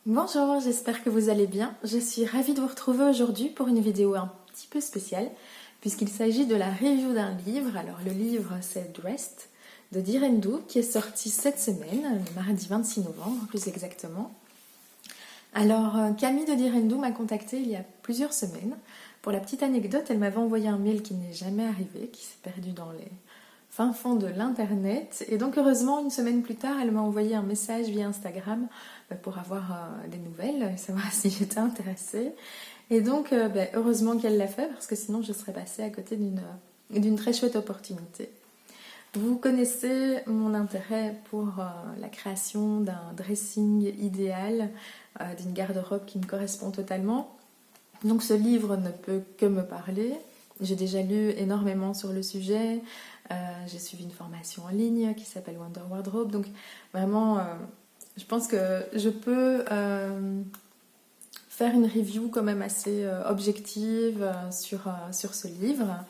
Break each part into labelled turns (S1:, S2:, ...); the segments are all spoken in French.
S1: Bonjour, j'espère que vous allez bien. Je suis ravie de vous retrouver aujourd'hui pour une vidéo un petit peu spéciale puisqu'il s'agit de la review d'un livre. Alors le livre c'est Dressed de Direndou qui est sorti cette semaine, le mardi 26 novembre plus exactement. Alors Camille de Direndou m'a contactée il y a plusieurs semaines. Pour la petite anecdote, elle m'avait envoyé un mail qui n'est jamais arrivé, qui s'est perdu dans les fin fond de l'internet, et donc heureusement une semaine plus tard elle m'a envoyé un message via Instagram pour avoir des nouvelles, savoir si j'étais intéressée, et donc heureusement qu'elle l'a fait parce que sinon je serais passée à côté d'une très chouette opportunité. Vous connaissez mon intérêt pour la création d'un dressing idéal, d'une garde-robe qui me correspond totalement, donc ce livre ne peut que me parler. J'ai déjà lu énormément sur le sujet, j'ai suivi une formation en ligne qui s'appelle Wonder Wardrobe, donc vraiment je pense que je peux faire une review quand même assez objective sur ce livre.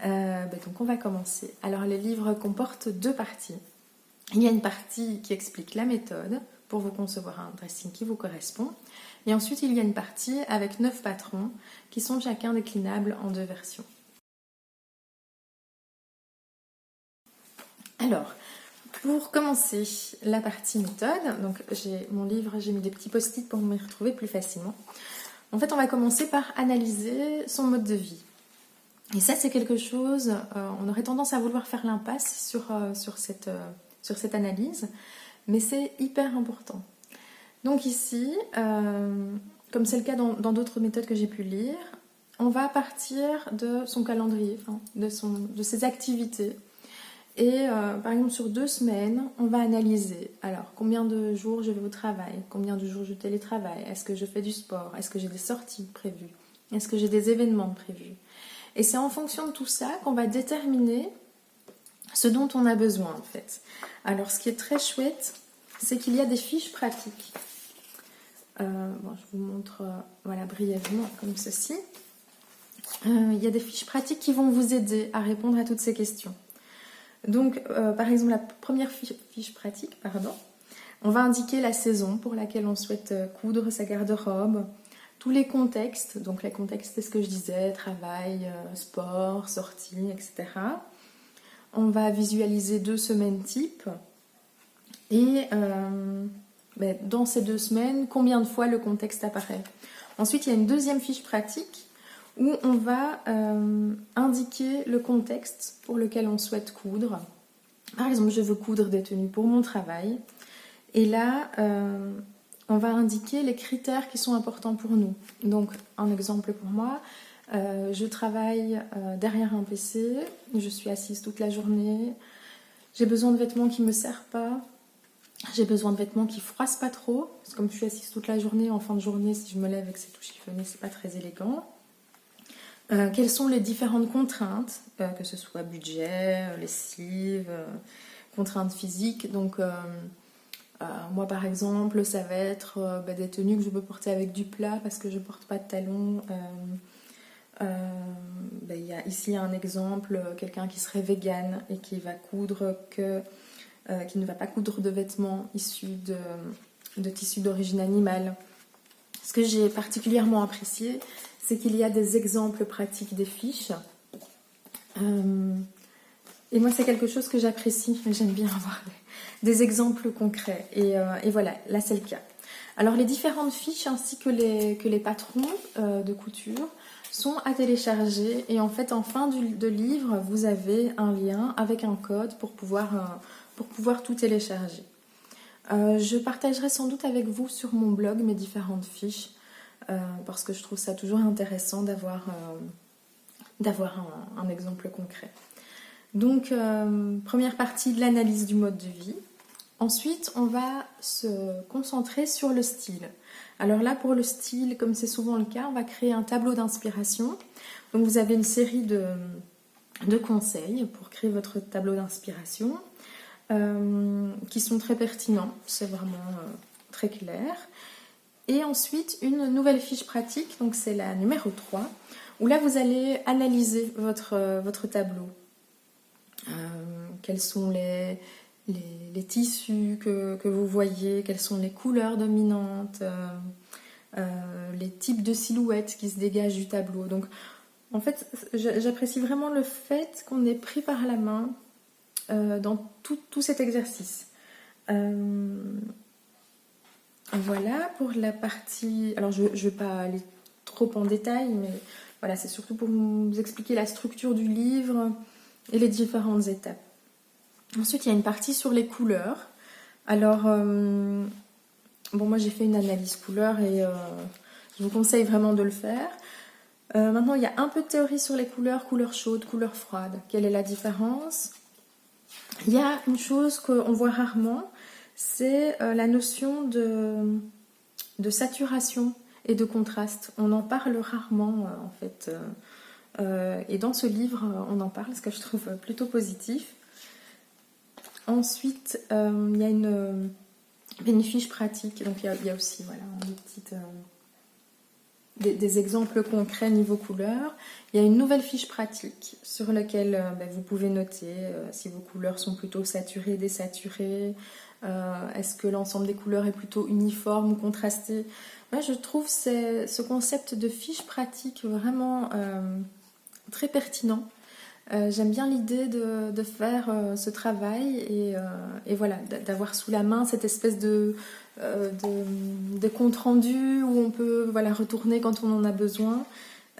S1: Donc on va commencer. Alors le livre comporte deux parties. Il y a une partie qui explique la méthode pour vous concevoir un dressing qui vous correspond. Et ensuite, il y a une partie avec 9 patrons qui sont chacun déclinables en 2 versions. Alors, pour commencer la partie méthode, donc j'ai mon livre, j'ai mis des petits post-it pour m'y retrouver plus facilement. En fait, on va commencer par analyser son mode de vie. Et ça, c'est quelque chose, on aurait tendance à vouloir faire l'impasse sur cette analyse, mais c'est hyper important. Donc ici, comme c'est le cas dans d'autres méthodes que j'ai pu lire, on va partir de son calendrier, de ses activités. Et par exemple, sur 2 semaines, on va analyser. Alors, combien de jours je vais au travail? Combien de jours je télétravaille? Est-ce que je fais du sport? Est-ce que j'ai des sorties prévues? Est-ce que j'ai des événements prévus? Et c'est en fonction de tout ça qu'on va déterminer ce dont on a besoin, en fait. Alors, ce qui est très chouette, c'est qu'il y a des fiches pratiques. Je vous montre voilà, brièvement comme ceci. Il y a des fiches pratiques qui vont vous aider à répondre à toutes ces questions. Donc, par exemple, la première fiche pratique, on va indiquer la saison pour laquelle on souhaite coudre sa garde-robe, tous les contextes, donc les contextes, c'est ce que je disais, travail, sport, sortie, etc. On va visualiser 2 semaines type et dans ces 2 semaines, combien de fois le contexte apparaît. Ensuite, il y a une deuxième fiche pratique où on va indiquer le contexte pour lequel on souhaite coudre. Par exemple, je veux coudre des tenues pour mon travail. Et là, on va indiquer les critères qui sont importants pour nous. Donc, un exemple pour moi, je travaille derrière un PC, je suis assise toute la journée, j'ai besoin de vêtements qui ne me servent pas, j'ai besoin de vêtements qui ne froissent pas trop, parce que comme je suis assise toute la journée, en fin de journée, si je me lève et que c'est tout chiffonné, c'est pas très élégant. Quelles sont les différentes contraintes, que ce soit budget, lessive, contraintes physiques. Donc, moi par exemple, ça va être des tenues que je peux porter avec du plat parce que je ne porte pas de talons. Il y a ici un exemple, quelqu'un qui serait vegan et qui va coudre qui ne va pas coudre de vêtements issus de tissus d'origine animale. Ce que j'ai particulièrement apprécié, c'est qu'il y a des exemples pratiques des fiches. Et moi, c'est quelque chose que j'apprécie. J'aime bien avoir des exemples concrets. Et voilà, là, c'est le cas. Alors, les différentes fiches ainsi que les patrons de couture sont à télécharger. Et en fait, en fin de livre, vous avez un lien avec un code pour pouvoir tout télécharger. Je partagerai sans doute avec vous sur mon blog mes différentes fiches. Parce que je trouve ça toujours intéressant d'avoir un exemple concret. Donc, première partie de l'analyse du mode de vie. Ensuite, on va se concentrer sur le style. Alors là, pour le style, comme c'est souvent le cas, on va créer un tableau d'inspiration. Donc, vous avez une série de conseils pour créer votre tableau d'inspiration qui sont très pertinents. C'est vraiment très clair. Et ensuite, une nouvelle fiche pratique, donc c'est la numéro 3, où là, vous allez analyser votre tableau. Quels sont les tissus que vous voyez, quelles sont les couleurs dominantes, les types de silhouettes qui se dégagent du tableau. Donc en fait, j'apprécie vraiment le fait qu'on ait pris par la main dans tout cet exercice. Voilà pour la partie... Alors je ne vais pas aller trop en détail, mais voilà, c'est surtout pour vous expliquer la structure du livre et les différentes étapes. Ensuite, il y a une partie sur les couleurs. Alors, bon, moi j'ai fait une analyse couleur et je vous conseille vraiment de le faire. Maintenant, il y a un peu de théorie sur les couleurs chaudes, couleurs froides. Quelle est la différence? Il y a une chose qu'on voit rarement, c'est la notion de saturation et de contraste. On en parle rarement, en fait. Et dans ce livre, on en parle, ce que je trouve plutôt positif. Ensuite, il y a une fiche pratique. Donc, il y a aussi voilà, une petite... Des exemples concrets niveau couleur. Il y a une nouvelle fiche pratique sur laquelle vous pouvez noter si vos couleurs sont plutôt saturées, désaturées, est-ce que l'ensemble des couleurs est plutôt uniforme ou contrasté. Moi, je trouve ce concept de fiche pratique vraiment très pertinent. J'aime bien l'idée de faire ce travail et voilà, d'avoir sous la main cette espèce de compte rendu où on peut voilà, retourner quand on en a besoin.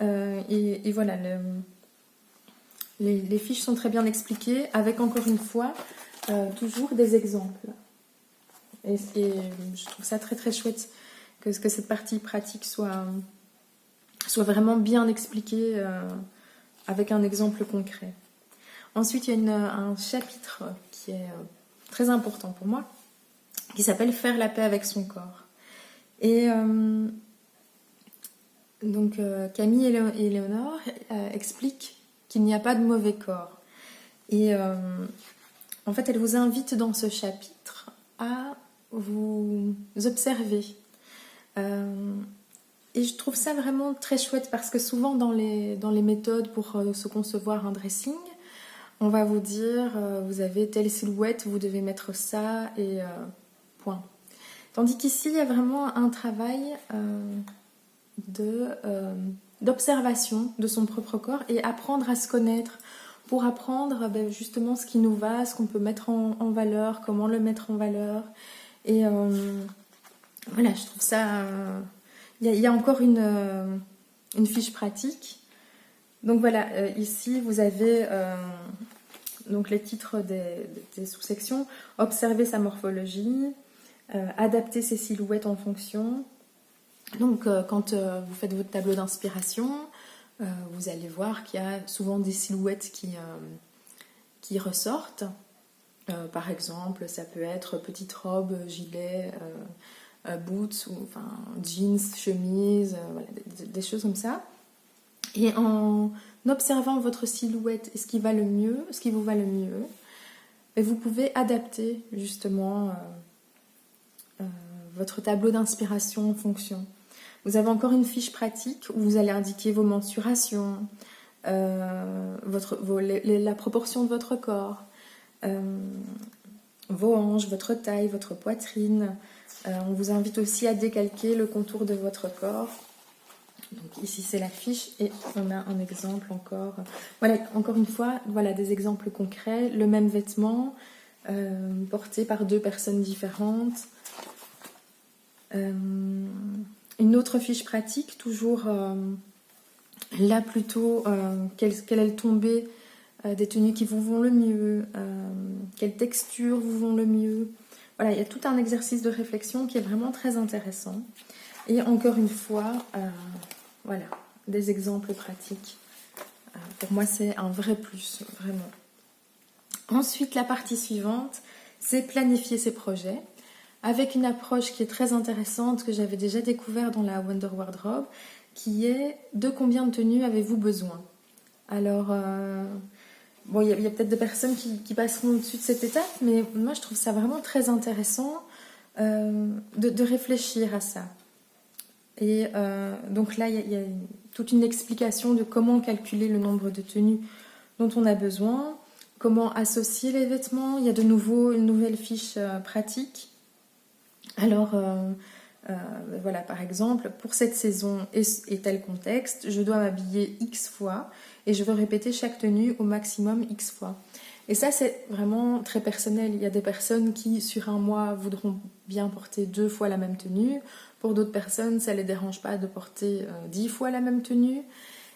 S1: Et voilà, les fiches sont très bien expliquées avec encore une fois toujours des exemples. Et je trouve ça très très chouette que cette partie pratique soit vraiment bien expliquée avec un exemple concret. Ensuite, il y a un chapitre qui est très important pour moi, qui s'appelle « Faire la paix avec son corps ». Et donc Camille et Léonore expliquent qu'il n'y a pas de mauvais corps. Et en fait, elle vous invite dans ce chapitre à vous observer. Et je trouve ça vraiment très chouette parce que souvent dans les méthodes pour se concevoir un dressing, on va vous dire vous avez telle silhouette, vous devez mettre ça et point. Tandis qu'ici, il y a vraiment un travail d'observation de son propre corps et apprendre à se connaître pour apprendre justement ce qui nous va, ce qu'on peut mettre en valeur, comment le mettre en valeur. Et voilà, je trouve ça... Il y a encore une fiche pratique. Donc voilà, ici vous avez donc les titres des sous-sections. Observer sa morphologie, adapter ses silhouettes en fonction. Donc quand vous faites votre tableau d'inspiration, vous allez voir qu'il y a souvent des silhouettes qui ressortent. Par exemple, ça peut être petite robe, gilet... boots, ou enfin jeans, chemise, voilà, des choses comme ça. Et en observant votre silhouette et ce qui vous va le mieux, et vous pouvez adapter justement votre tableau d'inspiration en fonction. Vous avez encore une fiche pratique où vous allez indiquer vos mensurations, la proportion de votre corps, vos hanches, votre taille, votre poitrine. On vous invite aussi à décalquer le contour de votre corps. Donc ici c'est la fiche et on a un exemple encore. Voilà, encore une fois, voilà des exemples concrets. Le même vêtement porté par deux personnes différentes. Une autre fiche pratique, toujours là plutôt quelle est le tombé des tenues qui vous vont le mieux, quelles textures vous vont le mieux. Voilà, il y a tout un exercice de réflexion qui est vraiment très intéressant. Et encore une fois, voilà, des exemples pratiques. Pour moi, c'est un vrai plus, vraiment. Ensuite, la partie suivante, c'est planifier ses projets avec une approche qui est très intéressante que j'avais déjà découvert dans la Wonder Wardrobe, qui est de combien de tenues avez-vous besoin. Alors... Bon, il y a peut-être des personnes qui passeront au-dessus de cette étape, mais moi je trouve ça vraiment très intéressant de réfléchir à ça. Et donc là, il y a toute une explication de comment calculer le nombre de tenues dont on a besoin, comment associer les vêtements. Il y a de nouveau une nouvelle fiche pratique. Alors, voilà, par exemple, pour cette saison et tel contexte, je dois m'habiller X fois et je veux répéter chaque tenue au maximum X fois. Et ça, c'est vraiment très personnel. Il y a des personnes qui, sur un mois, voudront bien porter 2 fois la même tenue. Pour d'autres personnes, ça ne les dérange pas de porter 10 fois la même tenue.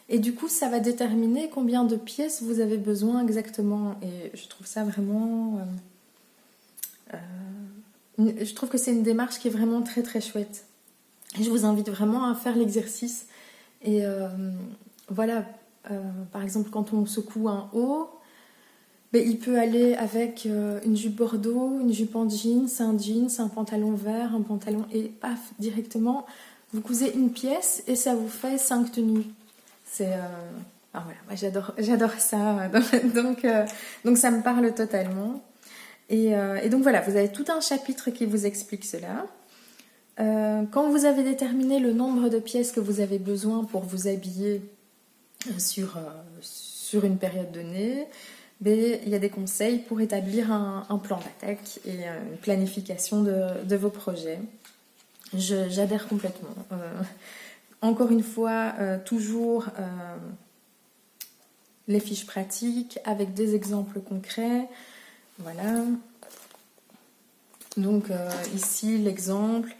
S1: Et du coup, ça va déterminer combien de pièces vous avez besoin exactement. Et je trouve ça vraiment... je trouve que c'est une démarche qui est vraiment très très chouette. Et je vous invite vraiment à faire l'exercice. Et voilà, par exemple, quand on secoue un haut, ben, il peut aller avec une jupe bordeaux, une jupe en jeans, un pantalon vert, un pantalon... Et paf, directement, vous cousez une pièce et ça vous fait 5 tenues. C'est... Ah voilà, moi j'adore ça. Donc ça me parle totalement. Et donc voilà, vous avez tout un chapitre qui vous explique cela. Quand vous avez déterminé le nombre de pièces que vous avez besoin pour vous habiller sur une période donnée, ben, il y a des conseils pour établir un plan d'attaque et une planification de vos projets. J'adhère complètement. Encore une fois, toujours les fiches pratiques avec des exemples concrets. Voilà. Donc ici l'exemple.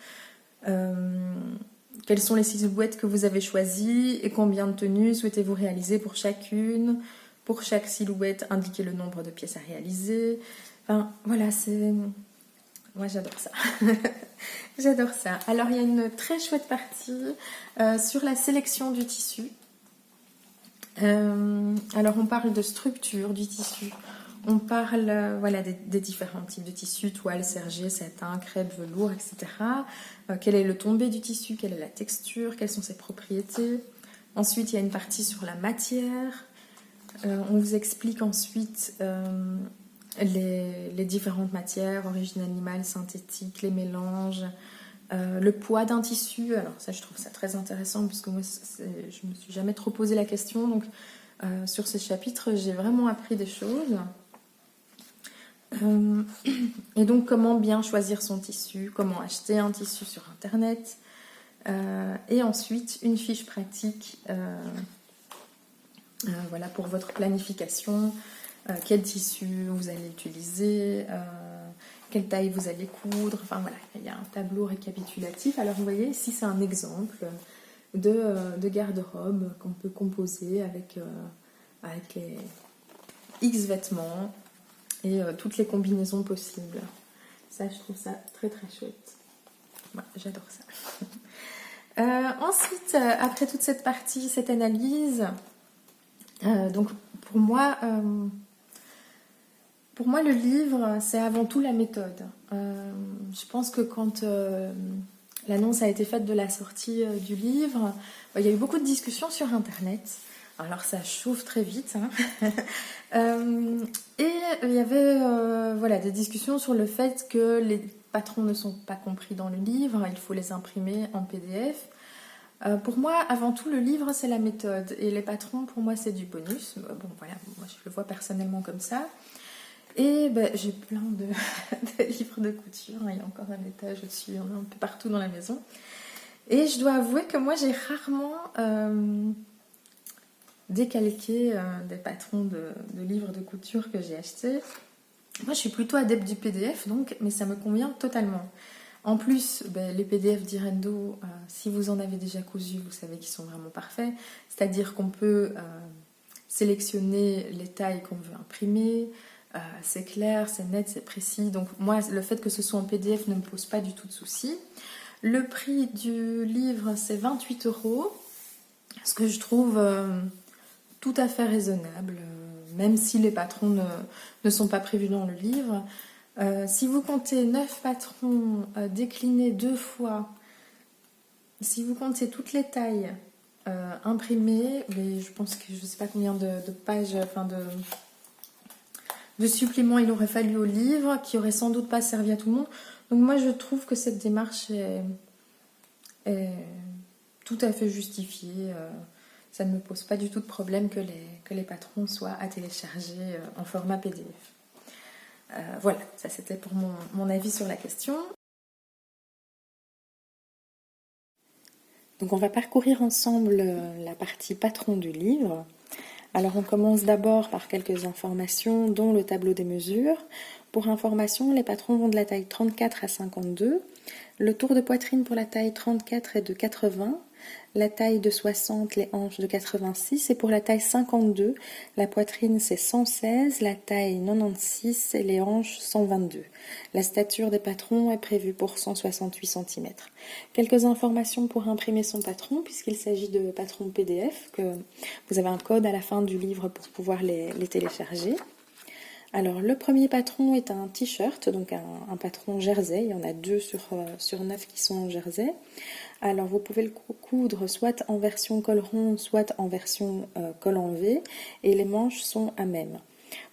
S1: Quelles sont les silhouettes que vous avez choisies et combien de tenues souhaitez-vous réaliser pour chacune? Pour chaque silhouette, indiquez le nombre de pièces à réaliser. Enfin, voilà, c'est... Moi, j'adore ça. J'adore ça. Alors, il y a une très chouette partie sur la sélection du tissu. Alors, on parle de structure du tissu. On parle voilà, des différents types de tissus, toile, serge, satin, crêpe, velours, etc. Quel est le tombé du tissu, quelle est la texture, quelles sont ses propriétés. Ensuite, il y a une partie sur la matière. On vous explique ensuite les différentes matières, origine animale, synthétique, les mélanges, le poids d'un tissu. Alors ça, je trouve ça très intéressant puisque moi, je me suis jamais trop posé la question. Donc, sur ces chapitres, j'ai vraiment appris des choses. Et donc, comment bien choisir son tissu, comment acheter un tissu sur Internet. Et ensuite, une fiche pratique voilà, pour votre planification. Quel tissu vous allez utiliser, quelle taille vous allez coudre, enfin voilà, il y a un tableau récapitulatif. Alors vous voyez, ici c'est un exemple de garde-robe qu'on peut composer avec les X vêtements et toutes les combinaisons possibles. Ça, je trouve ça très très chouette. Ouais, j'adore ça. Ensuite, après toute cette partie, cette analyse, donc pour moi, le livre, c'est avant tout la méthode. Je pense que quand l'annonce a été faite de la sortie du livre, il y a eu beaucoup de discussions sur Internet. Alors ça chauffe très vite. Hein. Et il y avait voilà, des discussions sur le fait que les patrons ne sont pas compris dans le livre, il faut les imprimer en PDF. Pour moi, avant tout, le livre, c'est la méthode. Et les patrons, pour moi, c'est du bonus. Bon, voilà, moi, je le vois personnellement comme ça. Et ben, j'ai plein de livres de couture. Il y a encore un étage au-dessus, il y en a un peu partout dans la maison. Et je dois avouer que moi, j'ai rarement décalqué des patrons de livres de couture que j'ai achetés. Moi, je suis plutôt adepte du PDF, donc, mais ça me convient totalement. En plus, les PDF d'Irendo, si vous en avez déjà cousu, vous savez qu'ils sont vraiment parfaits. C'est-à-dire qu'on peut sélectionner les tailles qu'on veut imprimer. C'est clair, c'est net, c'est précis. Donc moi, le fait que ce soit en PDF ne me pose pas du tout de soucis. Le prix du livre, c'est 28 €, ce que je trouve tout à fait raisonnable, même si les patrons ne sont pas prévus dans le livre. Si vous comptez 9 patrons déclinés 2 fois, si vous comptez toutes les tailles imprimées, mais je pense que je ne sais pas combien de pages, enfin de suppléments il aurait fallu au livre, qui aurait sans doute pas servi à tout le monde. Donc moi je trouve que cette démarche est tout à fait justifiée. ça ne me pose pas du tout de problème que les patrons soient à télécharger en format PDF. Voilà, ça c'était pour mon avis sur la question. Donc on va parcourir ensemble la partie patron du livre. Alors on commence d'abord par quelques informations, dont le tableau des mesures. Pour information, les patrons vont de la taille 34 à 52. Le tour de poitrine pour la taille 34 est de 80. La taille de 60, les hanches de 86. Et pour la taille 52, la poitrine c'est 116, la taille 96 et les hanches 122. La stature des patrons est prévue pour 168 cm. Quelques informations pour imprimer son patron, puisqu'il s'agit de patrons PDF, que vous avez un code à la fin du livre pour pouvoir les télécharger. Alors le premier patron est un t-shirt, donc un patron jersey, il y en a 2 sur 9 qui sont en jersey. Alors vous pouvez le coudre soit en version col rond, soit en version col en V, et les manches sont à même.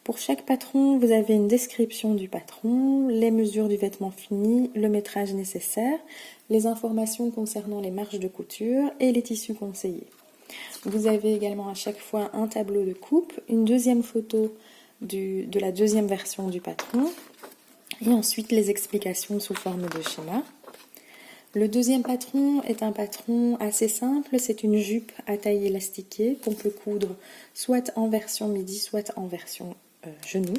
S1: Pour chaque patron, vous avez une description du patron, les mesures du vêtement fini, le métrage nécessaire, les informations concernant les marges de couture et les tissus conseillés. Vous avez également à chaque fois un tableau de coupe, une deuxième photo de la deuxième version du patron et ensuite les explications sous forme de schéma. Le deuxième patron est un patron assez simple, c'est une jupe à taille élastiquée qu'on peut coudre soit en version midi, soit en version genou,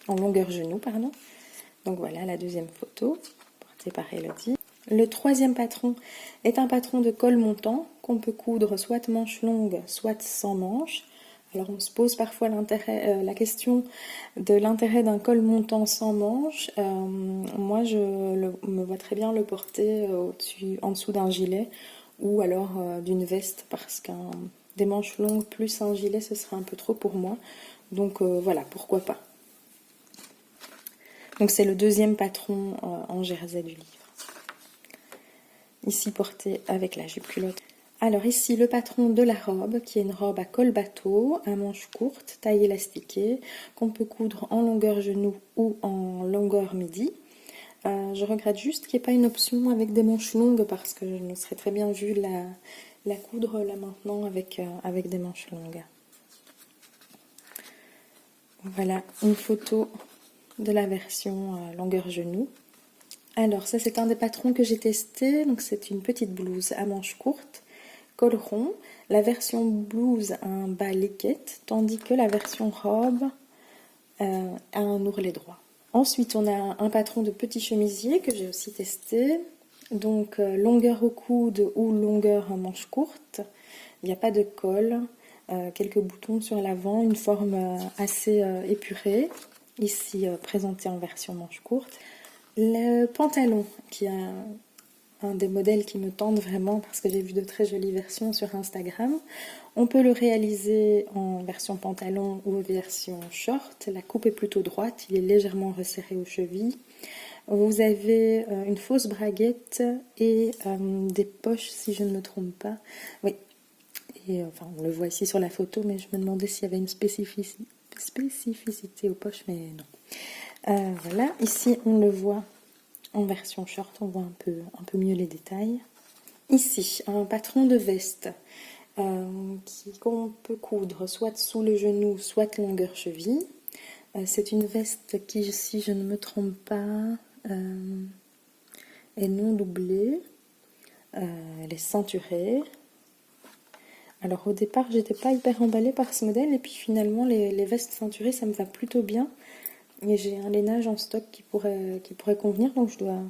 S1: en longueur genou, pardon. Donc voilà la deuxième photo, portée par Elodie. Le troisième patron est un patron de col montant qu'on peut coudre soit manche longue, soit sans manche. Alors on se pose parfois la question de l'intérêt d'un col montant sans manche. Moi je me vois très bien le porter en dessous d'un gilet ou alors d'une veste, parce qu'un des manches longues plus un gilet ce serait un peu trop pour moi. Donc voilà, pourquoi pas. Donc c'est le deuxième patron en jersey du livre. Ici porté avec la jupe culotte. Alors ici le patron de la robe, qui est une robe à col bateau, à manches courtes, taille élastiquée, qu'on peut coudre en longueur genou ou en longueur midi. Je regrette juste qu'il n'y ait pas une option avec des manches longues, parce que je me serais très bien vue la coudre là maintenant avec des manches longues. Voilà une photo de la version longueur genou. Alors ça c'est un des patrons que j'ai testé, donc c'est une petite blouse à manches courtes, col rond. La version blouse a un bas liquette, tandis que la version robe a un ourlet droit. Ensuite on a un patron de petit chemisier que j'ai aussi testé, donc longueur au coude ou longueur à manches courtes. Il n'y a pas de col, quelques boutons sur l'avant, une forme assez épurée, ici présenté en version manches courtes. Le pantalon, qui est un des modèles qui me tente vraiment parce que j'ai vu de très jolies versions sur Instagram. On peut le réaliser en version pantalon ou version short. La coupe est plutôt droite, il est légèrement resserré aux chevilles. Vous avez une fausse braguette et des poches, si je ne me trompe pas. Oui, et, enfin, on le voit ici sur la photo, mais je me demandais s'il y avait une spécificité aux poches, mais non. Voilà, ici on le voit en version short, on voit un peu mieux les détails. Ici, un patron de veste qu'on peut coudre soit sous le genou, soit longueur cheville. C'est une veste qui, si je ne me trompe pas, est non doublée. Elle est ceinturée. Alors au départ, j'étais pas hyper emballée par ce modèle, et puis finalement les vestes ceinturées, ça me va plutôt bien. Et j'ai un lainage en stock qui pourrait convenir, donc je dois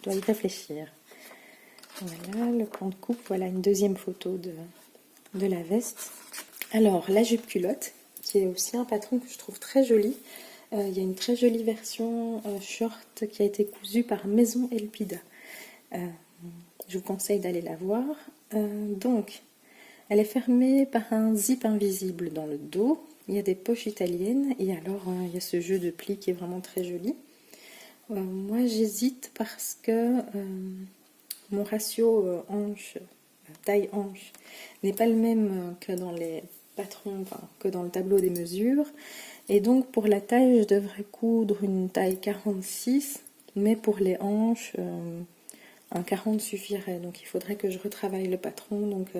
S1: y réfléchir. Voilà le plan de coupe, voilà une deuxième photo de la veste. Alors la jupe culotte, qui est aussi un patron que je trouve très joli. Il y a une très jolie version short qui a été cousue par Maison Elpida. Je vous conseille d'aller la voir. Donc, elle est fermée par un zip invisible dans le dos. Il y a des poches italiennes et alors il y a ce jeu de plis qui est vraiment très joli. Moi j'hésite parce que mon ratio taille hanche n'est pas le même que dans les patrons, enfin, que dans le tableau des mesures. Et donc pour la taille, je devrais coudre une taille 46, mais pour les hanches, un 40 suffirait. Donc il faudrait que je retravaille le patron, donc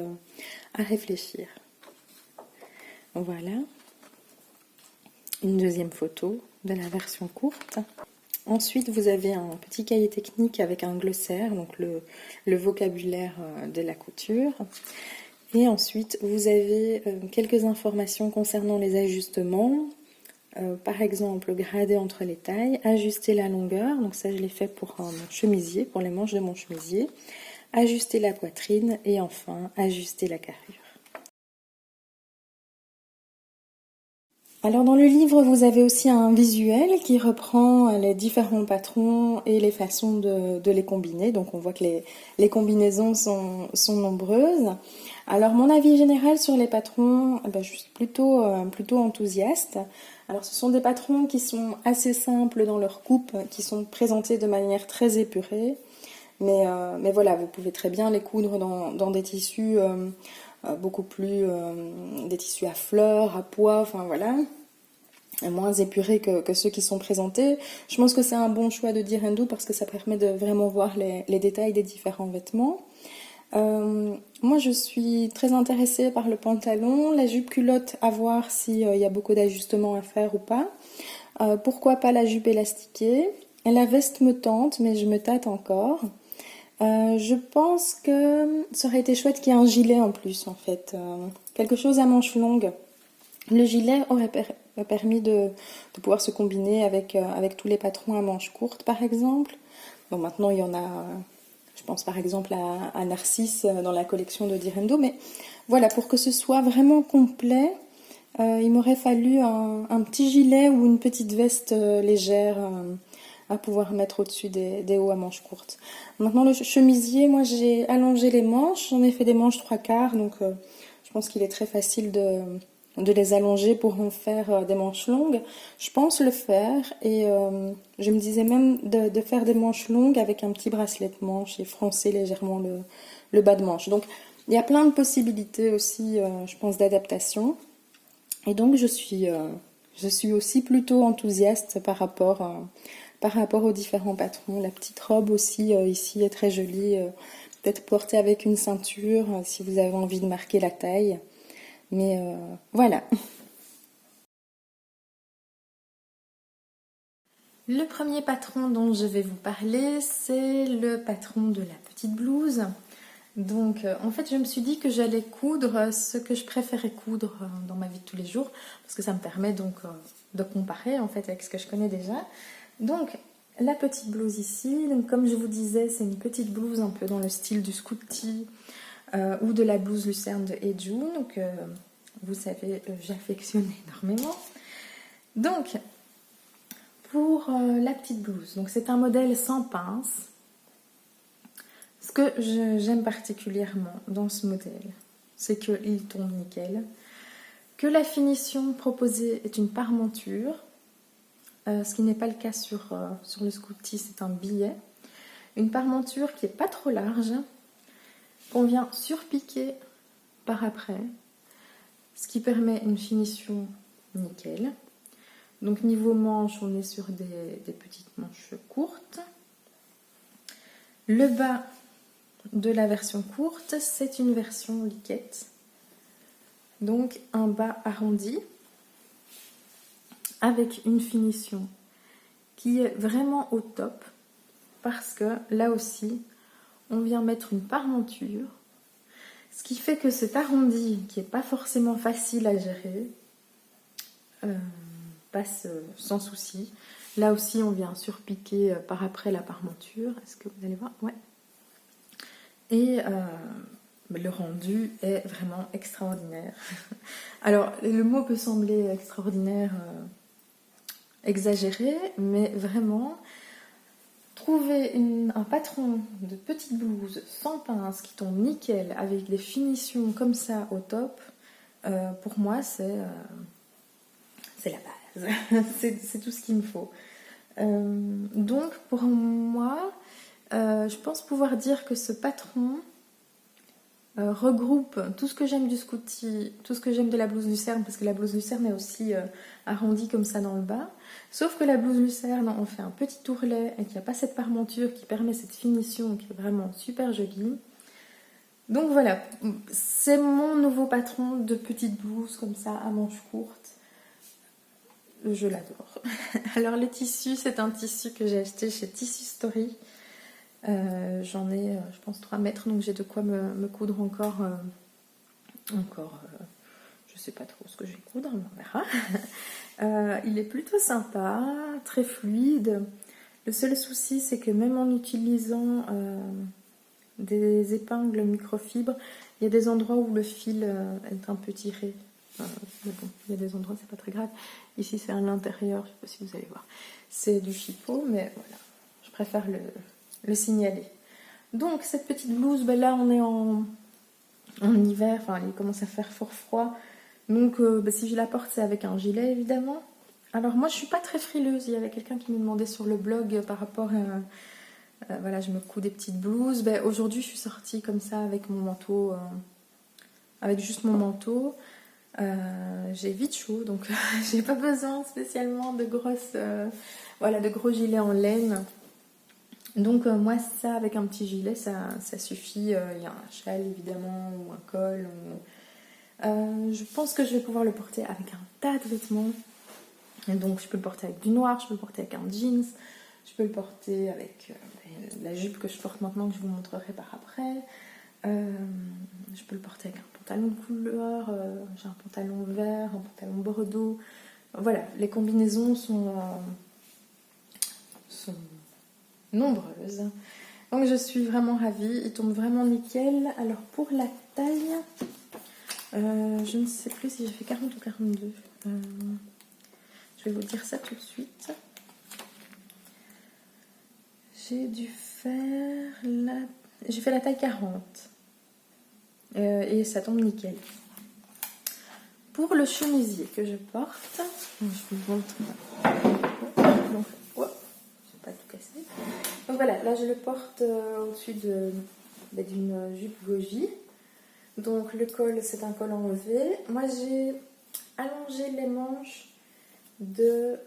S1: à réfléchir. Voilà. Une deuxième photo de la version courte. Ensuite, vous avez un petit cahier technique avec un glossaire, donc le vocabulaire de la couture. Et ensuite, vous avez quelques informations concernant les ajustements. Par exemple, grader entre les tailles, ajuster la longueur, donc ça je l'ai fait pour mon chemisier, pour les manches de mon chemisier, ajuster la poitrine et enfin ajuster la carrure. Alors dans le livre, vous avez aussi un visuel qui reprend les différents patrons et les façons de les combiner. Donc on voit que les combinaisons sont nombreuses. Alors mon avis général sur les patrons, je suis plutôt enthousiaste. Alors ce sont des patrons qui sont assez simples dans leur coupe, qui sont présentés de manière très épurée. Mais voilà, vous pouvez très bien les coudre dans des tissus beaucoup plus... des tissus à fleurs, à pois, enfin voilà, moins épurés que ceux qui sont présentés. Je pense que c'est un bon choix de Direndou parce que ça permet de vraiment voir les détails des différents vêtements. Moi je suis très intéressée par le pantalon, la jupe culotte, à voir s'il y a beaucoup d'ajustements à faire ou pas. Pourquoi pas la jupe élastiquée. La veste me tente, mais je me tâte encore. Je pense que ça aurait été chouette qu'il y ait un gilet en plus, en fait. Quelque chose à manches longues. Le gilet aurait permis de pouvoir se combiner avec tous les patrons à manches courtes, par exemple. Bon, maintenant, il y en a... je pense par exemple à Narcisse dans la collection de Direndou. Mais voilà, pour que ce soit vraiment complet, il m'aurait fallu un petit gilet ou une petite veste légère à pouvoir mettre au-dessus des hauts à manches courtes. Maintenant le chemisier, moi j'ai allongé les manches, j'en ai fait des manches 3/4, donc je pense qu'il est très facile de les allonger pour en faire des manches longues. Je pense le faire et je me disais même de faire des manches longues avec un petit bracelet de manche et froncer légèrement le bas de manche. Donc il y a plein de possibilités aussi, je pense, d'adaptation. Et donc je suis aussi plutôt enthousiaste par rapport aux différents patrons. La petite robe aussi ici est très jolie, peut-être portée avec une ceinture si vous avez envie de marquer la taille. Mais voilà. Le premier patron dont je vais vous parler, c'est le patron de la petite blouse. Donc en fait je me suis dit que j'allais coudre ce que je préférais coudre dans ma vie de tous les jours, parce que ça me permet donc de comparer en fait avec ce que je connais déjà. Donc la petite blouse ici, donc, comme je vous disais, c'est une petite blouse un peu dans le style du Scooty ou de la blouse lucerne de Eju. Donc vous savez, j'affectionne énormément. Donc pour la petite blouse, donc c'est un modèle sans pince. Ce que j'aime particulièrement dans ce modèle, c'est qu'il tombe nickel, que la finition proposée est une parmenture, ce qui n'est pas le cas sur le Scooty, c'est un billet. Une parmenture qui n'est pas trop large, qu'on vient surpiquer par après, ce qui permet une finition nickel. Donc niveau manche, on est sur des petites manches courtes. Le bas de la version courte, c'est une version liquette. Donc un bas arrondi avec une finition qui est vraiment au top parce que là aussi, on vient mettre une parmenture, ce qui fait que cet arrondi, qui n'est pas forcément facile à gérer, passe sans souci. Là aussi, on vient surpiquer par après la parmenture. Est-ce que vous allez voir? Ouais. Et le rendu est vraiment extraordinaire. Alors, le mot peut sembler extraordinaire, exagéré, mais vraiment, trouver un patron de petite blouse sans pince qui tombe nickel avec des finitions comme ça au top, pour moi, c'est la base. c'est tout ce qu'il me faut. Donc, pour moi, je pense pouvoir dire que ce patron regroupe tout ce que j'aime du Scooty, tout ce que j'aime de la blouse lucerne, parce que la blouse lucerne est aussi arrondie comme ça dans le bas. Sauf que la blouse lucerne, on fait un petit ourlet et qu'il n'y a pas cette parmenture qui permet cette finition qui est vraiment super jolie. Donc voilà, c'est mon nouveau patron de petite blouse comme ça à manches courtes. Je l'adore. Alors le tissu, c'est un tissu que j'ai acheté chez Tissu Story. J'en ai, je pense, 3 mètres, donc j'ai de quoi me coudre encore. Je sais pas trop ce que je vais coudre, mais on verra. Il est plutôt sympa, très fluide. Le seul souci, c'est que même en utilisant des épingles microfibres, il y a des endroits où le fil est un peu tiré. Mais bon, il y a des endroits, c'est pas très grave. Ici, c'est à l'intérieur, je sais pas si vous allez voir. C'est du chipot, mais voilà, je préfère le signaler. Donc, cette petite blouse, ben là, on est en hiver, enfin, il commence à faire fort froid. Donc, si je la porte, c'est avec un gilet, évidemment. Alors, moi, je suis pas très frileuse. Il y avait quelqu'un qui me demandait sur le blog par rapport à... voilà, je me couds des petites blouses. Ben, aujourd'hui, je suis sortie comme ça avec mon manteau, avec juste mon manteau. J'ai vite chaud, donc j'ai pas besoin spécialement de de gros gilets en laine. Donc moi, ça, avec un petit gilet, ça suffit. Il y a un châle, évidemment, ou un col. Je pense que je vais pouvoir le porter avec un tas de vêtements. Et donc je peux le porter avec du noir, je peux le porter avec un jeans, je peux le porter avec la jupe que je porte maintenant, que je vous montrerai par après. Je peux le porter avec un pantalon de couleur, j'ai un pantalon vert, un pantalon bordeaux. Voilà, les combinaisons sont nombreuses. Donc je suis vraiment ravie, il tombe vraiment nickel. Alors pour la taille, je ne sais plus si j'ai fait 40 ou 42. Je vais vous dire ça tout de suite. J'ai dû faire J'ai fait la taille 40. Et ça tombe nickel. Pour le chemisier que je porte, je vous montre. Donc, je vais pas tout casser. Donc voilà, là je le porte au-dessus d'une jupe goji. Donc le col, c'est un col enlevé. Moi j'ai allongé les manches de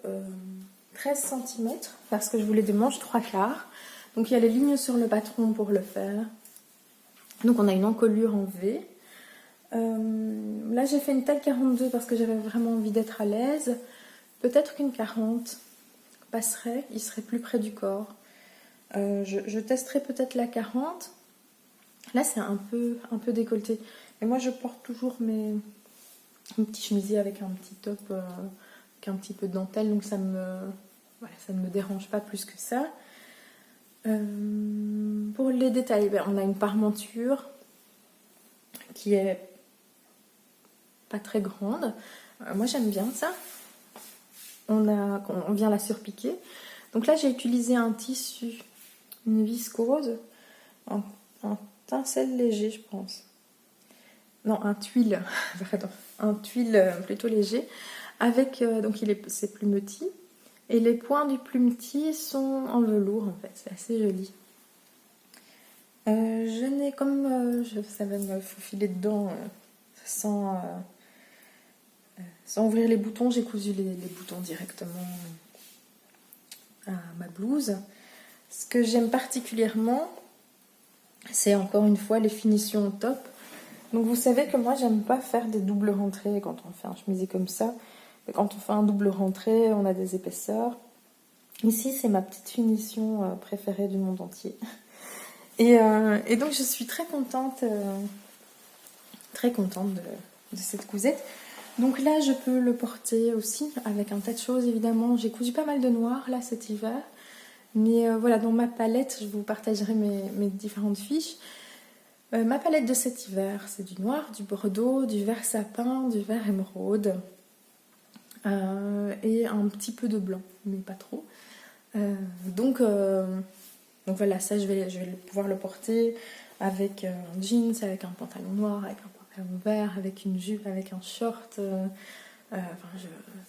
S1: 13 cm parce que je voulais des manches 3/4. Donc il y a les lignes sur le patron pour le faire. Donc on a une encolure en V. Là j'ai fait une taille 42 parce que j'avais vraiment envie d'être à l'aise. Peut-être qu'une 40 passerait, il serait plus près du corps. Je testerai peut-être la 40. Là c'est un peu décolleté. Et moi je porte toujours mes petits chemisiers avec un petit top, avec un petit peu de dentelle, donc ça ne me dérange pas plus que ça. Pour les détails, on a une parmenture qui est pas très grande. Moi j'aime bien ça. On vient la surpiquer. Donc là j'ai utilisé un tissu, une viscose, un tencel léger je pense. Non, un tuile, pardon, un tuile plutôt léger. Avec, donc c'est plumetis. Et les points du plumetis sont en velours en fait, c'est assez joli. Je n'ai ça va me faufiler dedans sans ouvrir les boutons, j'ai cousu les boutons directement à ma blouse. Ce que j'aime particulièrement, c'est encore une fois les finitions au top. Donc vous savez que moi j'aime pas faire des doubles rentrées quand on fait un chemisier comme ça. Quand on fait un double rentrée, on a des épaisseurs. Ici, c'est ma petite finition préférée du monde entier. Et donc, je suis très contente de cette cousette. Donc là, je peux le porter aussi avec un tas de choses, évidemment. J'ai cousu pas mal de noir, là, cet hiver. Mais voilà, dans ma palette, je vous partagerai mes différentes fiches. Ma palette de cet hiver, c'est du noir, du bordeaux, du vert sapin, du vert émeraude. Et un petit peu de blanc, mais pas trop. Donc voilà, ça je vais pouvoir le porter avec un jeans, avec un pantalon noir, avec un pantalon vert, avec une jupe, avec un short.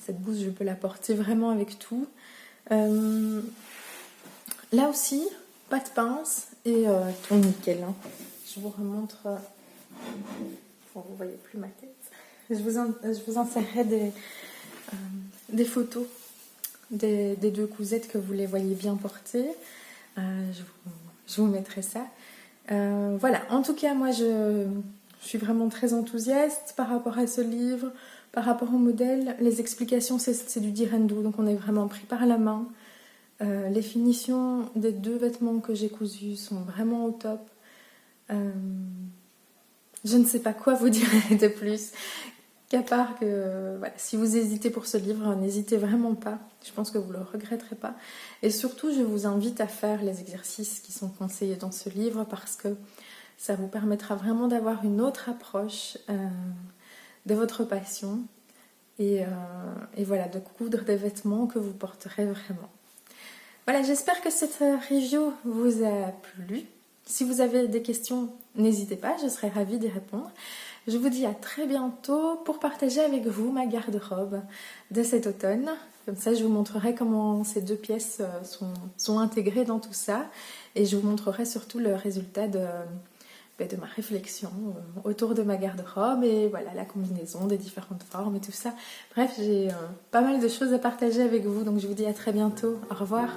S1: Cette blouse, je peux la porter vraiment avec tout. Là aussi, pas de pince et tout nickel. Hein. Je vous remontre. Bon, vous voyez plus ma tête. Je vous insérerai des photos des deux cousettes que vous les voyez bien porter. Je vous mettrai ça. Voilà, en tout cas, moi je suis vraiment très enthousiaste par rapport à ce livre, par rapport au modèle. Les explications, c'est du Direndou, donc on est vraiment pris par la main. Les finitions des 2 vêtements que j'ai cousus sont vraiment au top. Je ne sais pas quoi vous dire de plus, qu'à part que voilà, si vous hésitez pour ce livre, n'hésitez vraiment pas. Je pense que vous ne le regretterez pas. Et surtout, je vous invite à faire les exercices qui sont conseillés dans ce livre parce que ça vous permettra vraiment d'avoir une autre approche de votre passion et voilà, de coudre des vêtements que vous porterez vraiment. Voilà, j'espère que cette review vous a plu. Si vous avez des questions, n'hésitez pas, je serai ravie d'y répondre. Je vous dis à très bientôt pour partager avec vous ma garde-robe de cet automne. Comme ça, je vous montrerai comment ces 2 pièces sont intégrées dans tout ça. Et je vous montrerai surtout le résultat de ma réflexion autour de ma garde-robe et voilà, la combinaison des différentes formes et tout ça. Bref, j'ai pas mal de choses à partager avec vous, donc je vous dis à très bientôt. Au revoir.